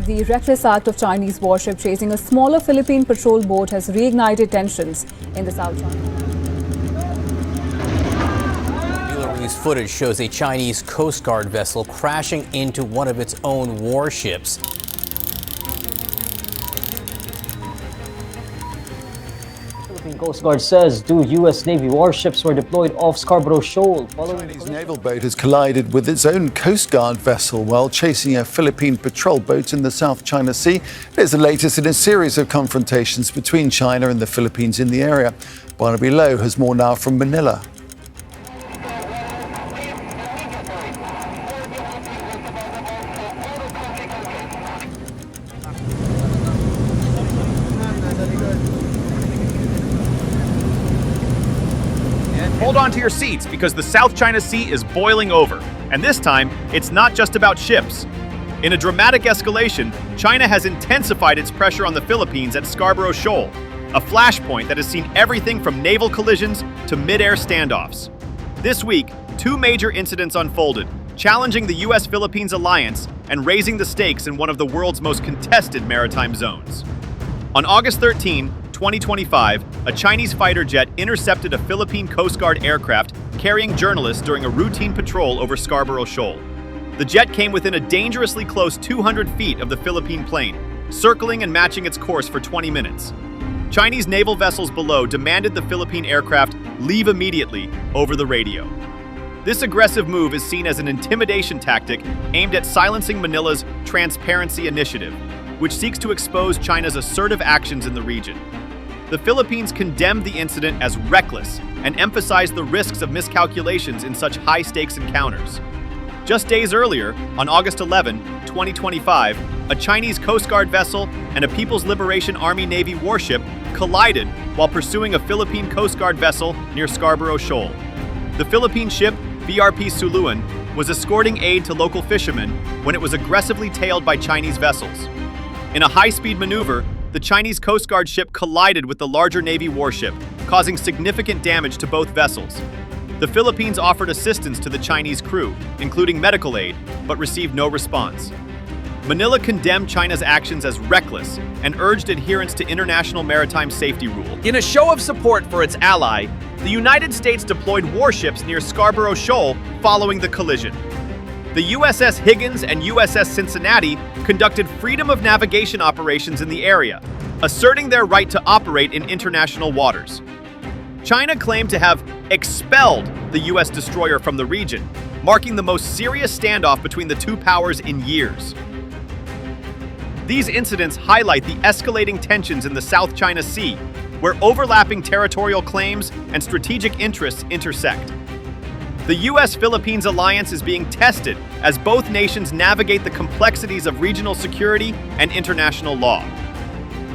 The reckless act of Chinese warship chasing a smaller Philippine patrol boat has reignited tensions in the South China. News footage shows a Chinese Coast Guard vessel crashing into one of its own warships. Philippine Coast Guard says two U.S. Navy warships were deployed off Scarborough Shoal. A Chinese naval boat has collided with its own Coast Guard vessel while chasing a Philippine patrol boat in the South China Sea. It is the latest in a series of confrontations between China and the Philippines in the area. Barnaby Lowe has more now from Manila. Hold on to your seats because the South China Sea is boiling over. And this time, it's not just about ships. In a dramatic escalation, China has intensified its pressure on the Philippines at Scarborough Shoal, a flashpoint that has seen everything from naval collisions to mid-air standoffs. This week, two major incidents unfolded, challenging the U.S.-Philippines alliance and raising the stakes in one of the world's most contested maritime zones. On August 13, 2025, a Chinese fighter jet intercepted a Philippine Coast Guard aircraft carrying journalists during a routine patrol over Scarborough Shoal. The jet came within a dangerously close 200 feet of the Philippine plane, circling and matching its course for 20 minutes. Chinese naval vessels below demanded the Philippine aircraft leave immediately over the radio. This aggressive move is seen as an intimidation tactic aimed at silencing Manila's Transparency Initiative, which seeks to expose China's assertive actions in the region. The Philippines condemned the incident as reckless and emphasized the risks of miscalculations in such high-stakes encounters. Just days earlier, on August 11, 2025, a Chinese Coast Guard vessel and a People's Liberation Army Navy warship collided while pursuing a Philippine Coast Guard vessel near Scarborough Shoal. The Philippine ship, BRP Suluan, was escorting aid to local fishermen when it was aggressively tailed by Chinese vessels. In a high-speed maneuver, the Chinese Coast Guard ship collided with the larger Navy warship, causing significant damage to both vessels. The Philippines offered assistance to the Chinese crew, including medical aid, but received no response. Manila condemned China's actions as reckless and urged adherence to international maritime safety rules. In a show of support for its ally, the United States deployed warships near Scarborough Shoal following the collision. The USS Higgins and USS Cincinnati conducted freedom of navigation operations in the area, asserting their right to operate in international waters. China claimed to have expelled the U.S. destroyer from the region, marking the most serious standoff between the two powers in years. These incidents highlight the escalating tensions in the South China Sea, where overlapping territorial claims and strategic interests intersect. The U.S.-Philippines alliance is being tested as both nations navigate the complexities of regional security and international law.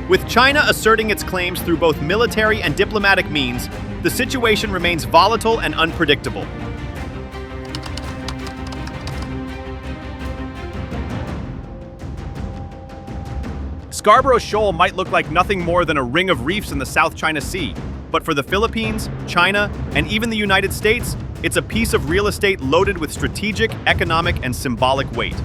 With China asserting its claims through both military and diplomatic means, the situation remains volatile and unpredictable. Scarborough Shoal might look like nothing more than a ring of reefs in the South China Sea, but for the Philippines, China, and even the United States, it's a piece of real estate loaded with strategic, economic, and symbolic weight.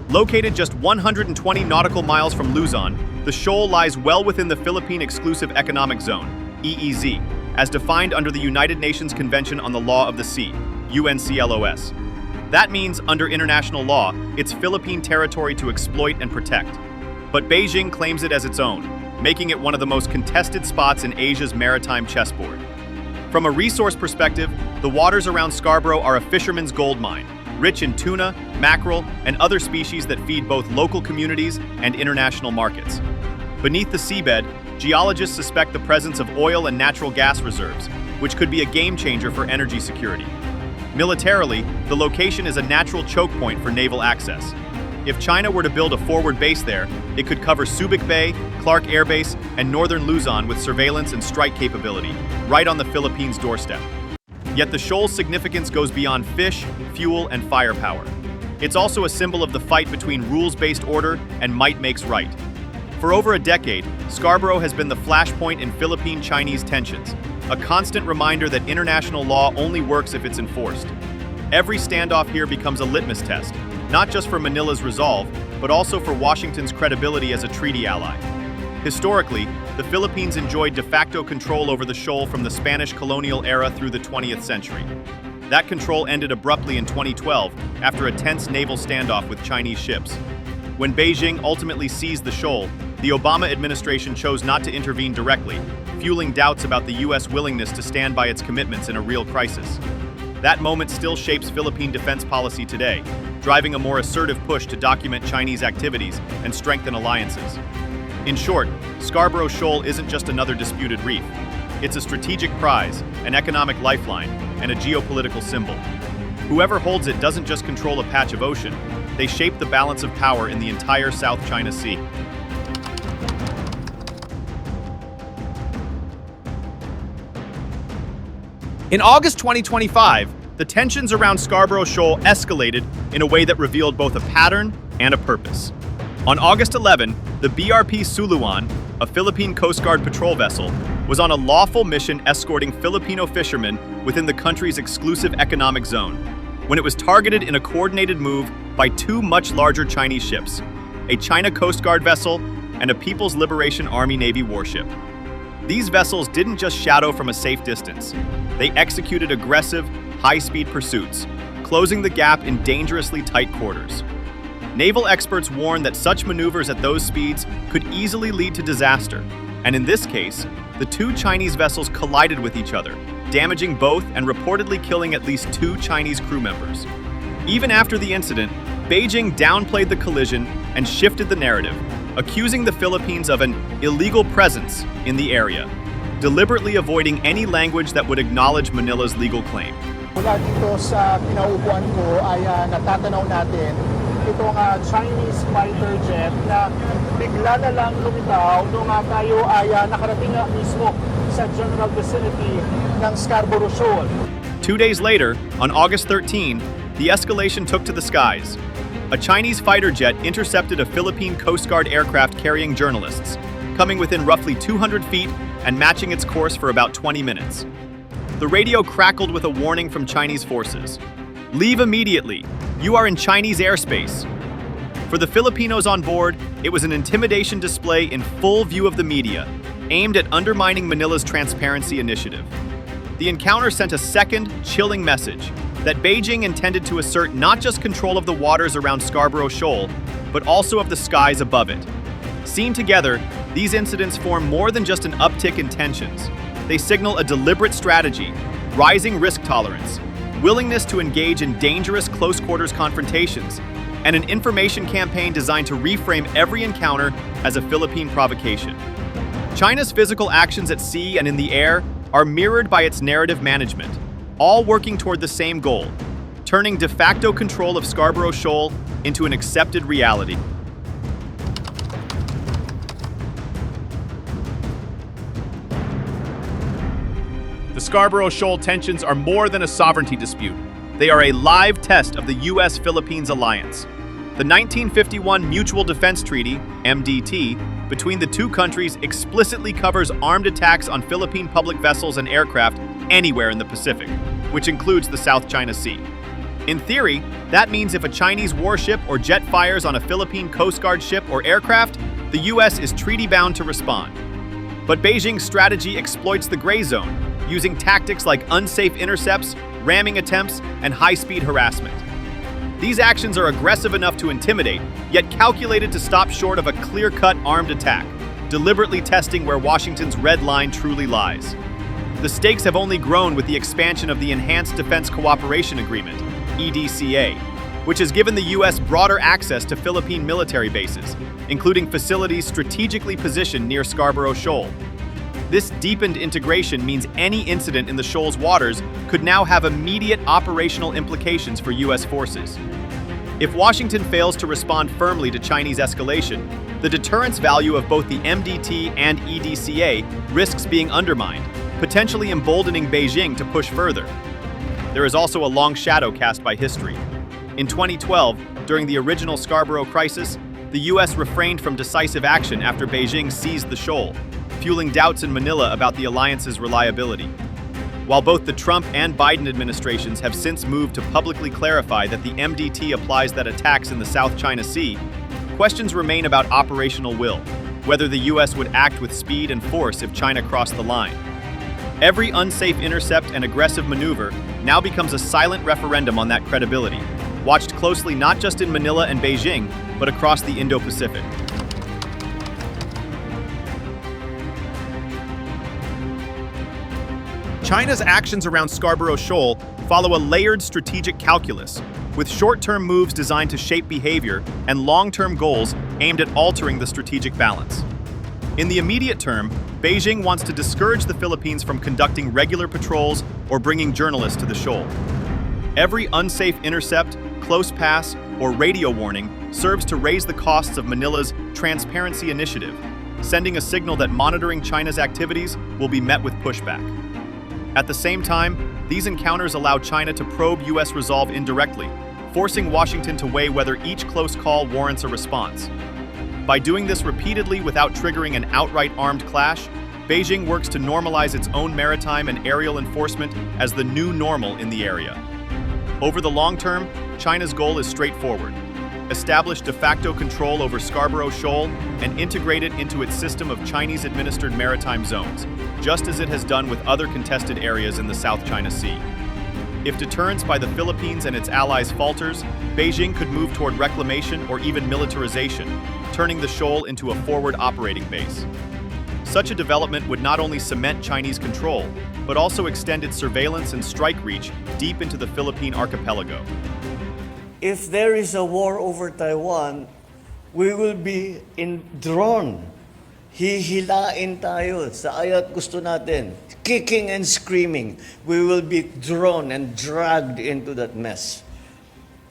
Located just 120 nautical miles from Luzon, the shoal lies well within the Philippine Exclusive Economic Zone, EEZ, as defined under the United Nations Convention on the Law of the Sea, UNCLOS. That means, under international law, it's Philippine territory to exploit and protect. But Beijing claims it as its own, making it one of the most contested spots in Asia's maritime chessboard. From a resource perspective, the waters around Scarborough are a fisherman's gold mine, rich in tuna, mackerel, and other species that feed both local communities and international markets. Beneath the seabed, geologists suspect the presence of oil and natural gas reserves, which could be a game changer for energy security. Militarily, the location is a natural choke point for naval access. If China were to build a forward base there, it could cover Subic Bay, Clark Air Base, and northern Luzon with surveillance and strike capability, right on the Philippines' doorstep. Yet the shoal's significance goes beyond fish, fuel, and firepower. It's also a symbol of the fight between rules-based order and might makes right. For over a decade, Scarborough has been the flashpoint in Philippine-Chinese tensions, a constant reminder that international law only works if it's enforced. Every standoff here becomes a litmus test, not just for Manila's resolve, but also for Washington's credibility as a treaty ally. Historically, the Philippines enjoyed de facto control over the shoal from the Spanish colonial era through the 20th century. That control ended abruptly in 2012 after a tense naval standoff with Chinese ships. When Beijing ultimately seized the shoal, the Obama administration chose not to intervene directly, fueling doubts about the U.S. willingness to stand by its commitments in a real crisis. That moment still shapes Philippine defense policy today, driving a more assertive push to document Chinese activities and strengthen alliances. In short, Scarborough Shoal isn't just another disputed reef. It's a strategic prize, an economic lifeline, and a geopolitical symbol. Whoever holds it doesn't just control a patch of ocean, they shape the balance of power in the entire South China Sea. In August 2025, the tensions around Scarborough Shoal escalated in a way that revealed both a pattern and a purpose. On August 11, the BRP Suluan, a Philippine Coast Guard patrol vessel, was on a lawful mission escorting Filipino fishermen within the country's exclusive economic zone, when it was targeted in a coordinated move by two much larger Chinese ships, a China Coast Guard vessel and a People's Liberation Army Navy warship. These vessels didn't just shadow from a safe distance. They executed aggressive, high-speed pursuits, closing the gap in dangerously tight quarters. Naval experts warn that such maneuvers at those speeds could easily lead to disaster, and in this case, the two Chinese vessels collided with each other, damaging both and reportedly killing at least two Chinese crew members. Even after the incident, Beijing downplayed the collision and shifted the narrative, accusing the Philippines of an illegal presence in the area, deliberately avoiding any language that would acknowledge Manila's legal claim. Mula dito sa pinaupuan ko ay natatanaw natin itong Chinese fighter jet na bigla na lang lumitaw nung tayo ay nakarating mismo sa general vicinity ng Scarborough Shoal. 2 days later, on August 13, the Escalation took to the skies. A Chinese fighter jet intercepted a Philippine Coast Guard aircraft carrying journalists, coming within roughly 200 feet and matching its course for about 20 minutes. The radio crackled with a warning from Chinese forces. Leave immediately. You are in Chinese airspace. For the Filipinos on board, it was an intimidation display in full view of the media, aimed at undermining Manila's transparency initiative. The encounter sent a second, chilling message that Beijing intended to assert not just control of the waters around Scarborough Shoal, but also of the skies above it. Seen together, these incidents form more than just an uptick in tensions. They signal a deliberate strategy, rising risk tolerance, willingness to engage in dangerous close-quarters confrontations, and an information campaign designed to reframe every encounter as a Philippine provocation. China's physical actions at sea and in the air are mirrored by its narrative management, all working toward the same goal, turning de facto control of Scarborough Shoal into an accepted reality. The Scarborough Shoal tensions are more than a sovereignty dispute. They are a live test of the U.S.-Philippines alliance. The 1951 Mutual Defense Treaty, MDT, between the two countries explicitly covers armed attacks on Philippine public vessels and aircraft anywhere in the Pacific, which includes the South China Sea. In theory, that means if a Chinese warship or jet fires on a Philippine Coast Guard ship or aircraft, the U.S. is treaty-bound to respond. But Beijing's strategy exploits the gray zone, using tactics like unsafe intercepts, ramming attempts, and high-speed harassment. These actions are aggressive enough to intimidate, yet calculated to stop short of a clear-cut armed attack, deliberately testing where Washington's red line truly lies. The stakes have only grown with the expansion of the Enhanced Defense Cooperation Agreement, EDCA, which has given the U.S. broader access to Philippine military bases, including facilities strategically positioned near Scarborough Shoal. This deepened integration means any incident in the shoal's waters could now have immediate operational implications for U.S. forces. If Washington fails to respond firmly to Chinese escalation, the deterrence value of both the MDT and EDCA risks being undermined, potentially emboldening Beijing to push further. There is also a long shadow cast by history. In 2012, during the original Scarborough crisis, the U.S. refrained from decisive action after Beijing seized the shoal, fueling doubts in Manila about the alliance's reliability. While both the Trump and Biden administrations have since moved to publicly clarify that the MDT applies that attacks in the South China Sea, questions remain about operational will, whether the U.S. would act with speed and force if China crossed the line. Every unsafe intercept and aggressive maneuver now becomes a silent referendum on that credibility, watched closely not just in Manila and Beijing, but across the Indo-Pacific. China's actions around Scarborough Shoal follow a layered strategic calculus, with short-term moves designed to shape behavior and long-term goals aimed at altering the strategic balance. In the immediate term, Beijing wants to discourage the Philippines from conducting regular patrols or bringing journalists to the shoal. Every unsafe intercept, close pass, or radio warning serves to raise the costs of Manila's Transparency Initiative, sending a signal that monitoring China's activities will be met with pushback. At the same time, these encounters allow China to probe U.S. resolve indirectly, forcing Washington to weigh whether each close call warrants a response. By doing this repeatedly without triggering an outright armed clash, Beijing works to normalize its own maritime and aerial enforcement as the new normal in the area. Over the long term, China's goal is straightforward: establish de facto control over Scarborough Shoal and integrate it into its system of Chinese-administered maritime zones, just as it has done with other contested areas in the South China Sea. If deterrence by the Philippines and its allies falters, Beijing could move toward reclamation or even militarization, turning the shoal into a forward operating base. Such a development would not only cement Chinese control, but also extend its surveillance and strike reach deep into the Philippine archipelago. If there is a war over Taiwan, we will be in drone. Hihilain tayo sa aya't gusto natin. Kicking and screaming. We will be drawn and dragged into that mess.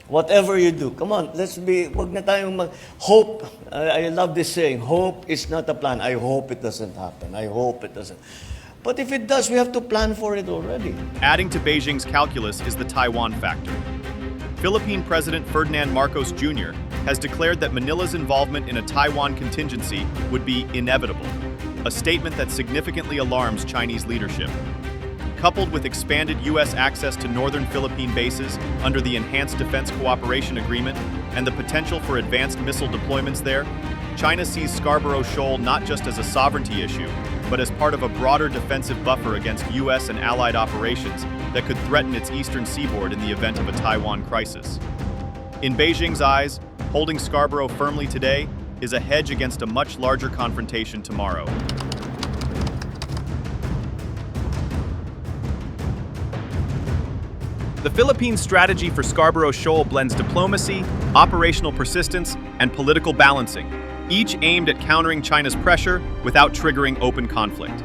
Whatever you do, come on, wag na tayong hope. I love this saying, hope is not a plan. I hope it doesn't happen. I hope it doesn't. But if it does, we have to plan for it already. Adding to Beijing's calculus is the Taiwan factor. Philippine President Ferdinand Marcos Jr. has declared that Manila's involvement in a Taiwan contingency would be inevitable, a statement that significantly alarms Chinese leadership. Coupled with expanded U.S. access to northern Philippine bases under the Enhanced Defense Cooperation Agreement and the potential for advanced missile deployments there, China sees Scarborough Shoal not just as a sovereignty issue, but as part of a broader defensive buffer against U.S. and allied operations that could threaten its eastern seaboard in the event of a Taiwan crisis. In Beijing's eyes, holding Scarborough firmly today is a hedge against a much larger confrontation tomorrow. The Philippines' strategy for Scarborough Shoal blends diplomacy, operational persistence, and political balancing, each aimed at countering China's pressure without triggering open conflict.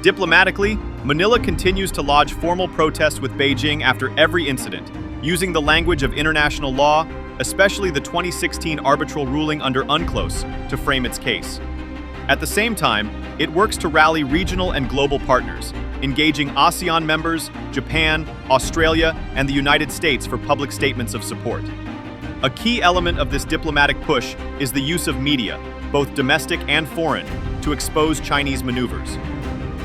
Diplomatically, Manila continues to lodge formal protests with Beijing after every incident, using the language of international law, especially the 2016 arbitral ruling under UNCLOS, to frame its case. At the same time, it works to rally regional and global partners, engaging ASEAN members, Japan, Australia, and the United States for public statements of support. A key element of this diplomatic push is the use of media, both domestic and foreign, to expose Chinese maneuvers.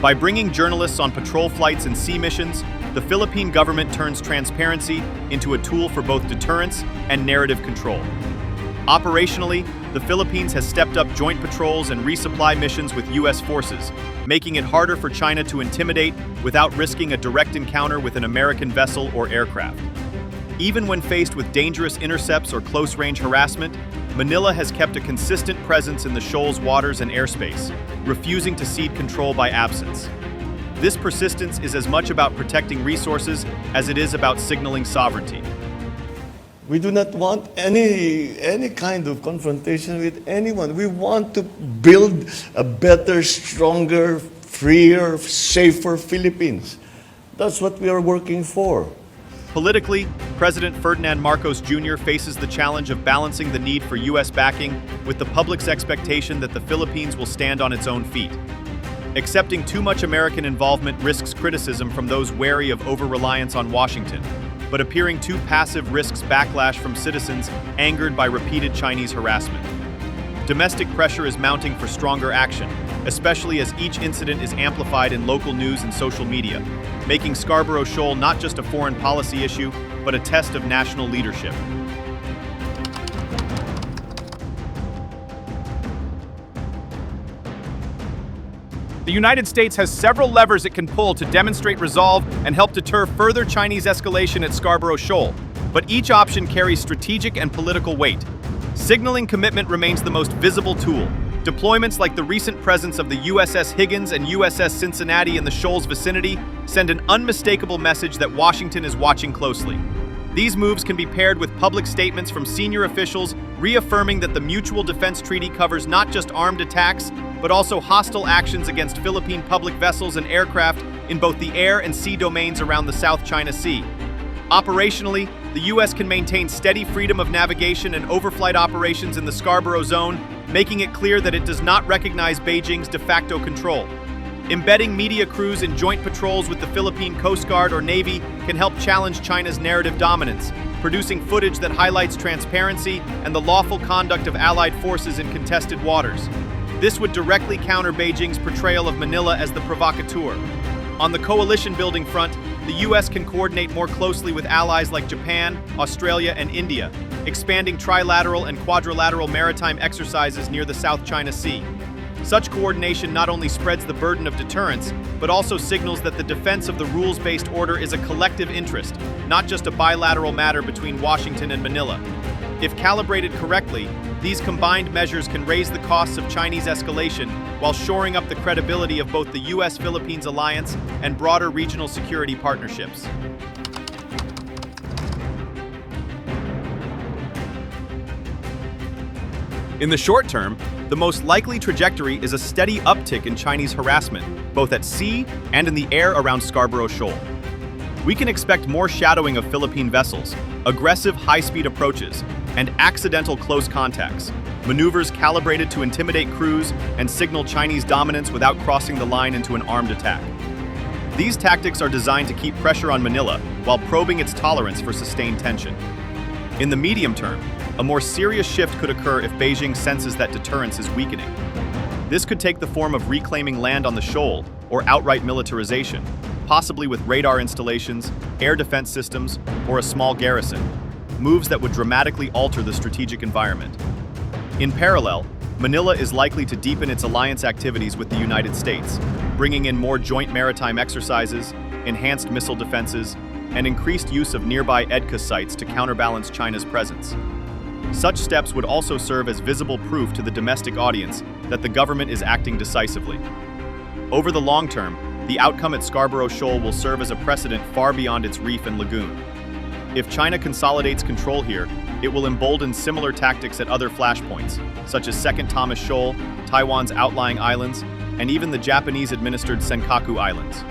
By bringing journalists on patrol flights and sea missions, the Philippine government turns transparency into a tool for both deterrence and narrative control. Operationally, the Philippines has stepped up joint patrols and resupply missions with U.S. forces, making it harder for China to intimidate without risking a direct encounter with an American vessel or aircraft. Even when faced with dangerous intercepts or close-range harassment, Manila has kept a consistent presence in the shoal's waters and airspace, refusing to cede control by absence. This persistence is as much about protecting resources as it is about signaling sovereignty. We do not want any kind of confrontation with anyone. We want to build a better, stronger, freer, safer Philippines. That's what we are working for. Politically, President Ferdinand Marcos Jr. faces the challenge of balancing the need for U.S. backing with the public's expectation that the Philippines will stand on its own feet. Accepting too much American involvement risks criticism from those wary of over-reliance on Washington, but appearing too passive risks backlash from citizens angered by repeated Chinese harassment. Domestic pressure is mounting for stronger action, especially as each incident is amplified in local news and social media, making Scarborough Shoal not just a foreign policy issue, but a test of national leadership. The United States has several levers it can pull to demonstrate resolve and help deter further Chinese escalation at Scarborough Shoal, but each option carries strategic and political weight. Signaling commitment remains the most visible tool. Deployments like the recent presence of the USS Higgins and USS Cincinnati in the shoal's vicinity send an unmistakable message that Washington is watching closely. These moves can be paired with public statements from senior officials reaffirming that the Mutual Defense Treaty covers not just armed attacks, but also hostile actions against Philippine public vessels and aircraft in both the air and sea domains around the South China Sea. Operationally, the U.S. can maintain steady freedom of navigation and overflight operations in the Scarborough Zone, making it clear that it does not recognize Beijing's de facto control. Embedding media crews in joint patrols with the Philippine Coast Guard or Navy can help challenge China's narrative dominance, producing footage that highlights transparency and the lawful conduct of allied forces in contested waters. This would directly counter Beijing's portrayal of Manila as the provocateur. On the coalition-building front, the U.S. can coordinate more closely with allies like Japan, Australia, and India, expanding trilateral and quadrilateral maritime exercises near the South China Sea. Such coordination not only spreads the burden of deterrence, but also signals that the defense of the rules-based order is a collective interest, not just a bilateral matter between Washington and Manila. If calibrated correctly, these combined measures can raise the costs of Chinese escalation while shoring up the credibility of both the U.S.-Philippines alliance and broader regional security partnerships. In the short term, the most likely trajectory is a steady uptick in Chinese harassment, both at sea and in the air around Scarborough Shoal. We can expect more shadowing of Philippine vessels, aggressive high-speed approaches, and accidental close contacts, maneuvers calibrated to intimidate crews and signal Chinese dominance without crossing the line into an armed attack. These tactics are designed to keep pressure on Manila while probing its tolerance for sustained tension. In the medium term, a more serious shift could occur if Beijing senses that deterrence is weakening. This could take the form of reclaiming land on the shoal or outright militarization, possibly with radar installations, air defense systems, or a small garrison, moves that would dramatically alter the strategic environment. In parallel, Manila is likely to deepen its alliance activities with the United States, bringing in more joint maritime exercises, enhanced missile defenses, and increased use of nearby EDCA sites to counterbalance China's presence. Such steps would also serve as visible proof to the domestic audience that the government is acting decisively. Over the long term, the outcome at Scarborough Shoal will serve as a precedent far beyond its reef and lagoon. If China consolidates control here, it will embolden similar tactics at other flashpoints, such as Second Thomas Shoal, Taiwan's outlying islands, and even the Japanese-administered Senkaku Islands.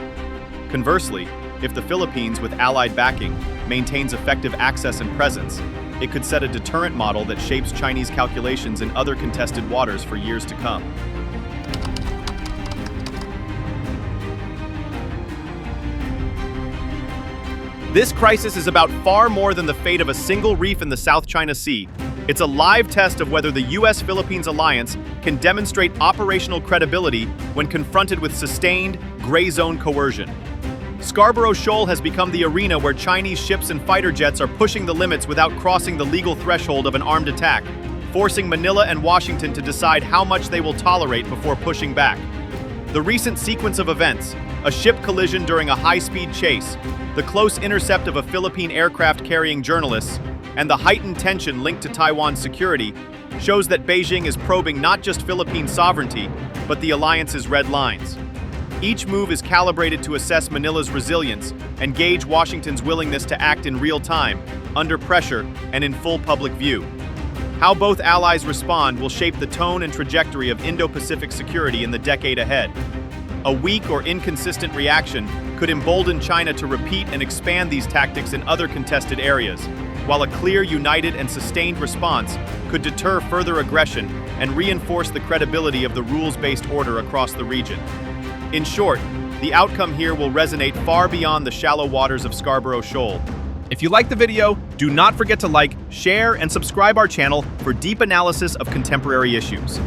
Conversely, if the Philippines, with allied backing, maintains effective access and presence, it could set a deterrent model that shapes Chinese calculations in other contested waters for years to come. This crisis is about far more than the fate of a single reef in the South China Sea. It's a live test of whether the U.S.-Philippines alliance can demonstrate operational credibility when confronted with sustained, gray zone coercion. Scarborough Shoal has become the arena where Chinese ships and fighter jets are pushing the limits without crossing the legal threshold of an armed attack, forcing Manila and Washington to decide how much they will tolerate before pushing back. The recent sequence of events, a ship collision during a high-speed chase, the close intercept of a Philippine aircraft carrying journalists, and the heightened tension linked to Taiwan's security, shows that Beijing is probing not just Philippine sovereignty, but the alliance's red lines. Each move is calibrated to assess Manila's resilience and gauge Washington's willingness to act in real time, under pressure, and in full public view. How both allies respond will shape the tone and trajectory of Indo-Pacific security in the decade ahead. A weak or inconsistent reaction could embolden China to repeat and expand these tactics in other contested areas, while a clear, united, and sustained response could deter further aggression and reinforce the credibility of the rules-based order across the region. In short, the outcome here will resonate far beyond the shallow waters of Scarborough Shoal. If you liked the video, do not forget to like, share, and subscribe our channel for deep analysis of contemporary issues.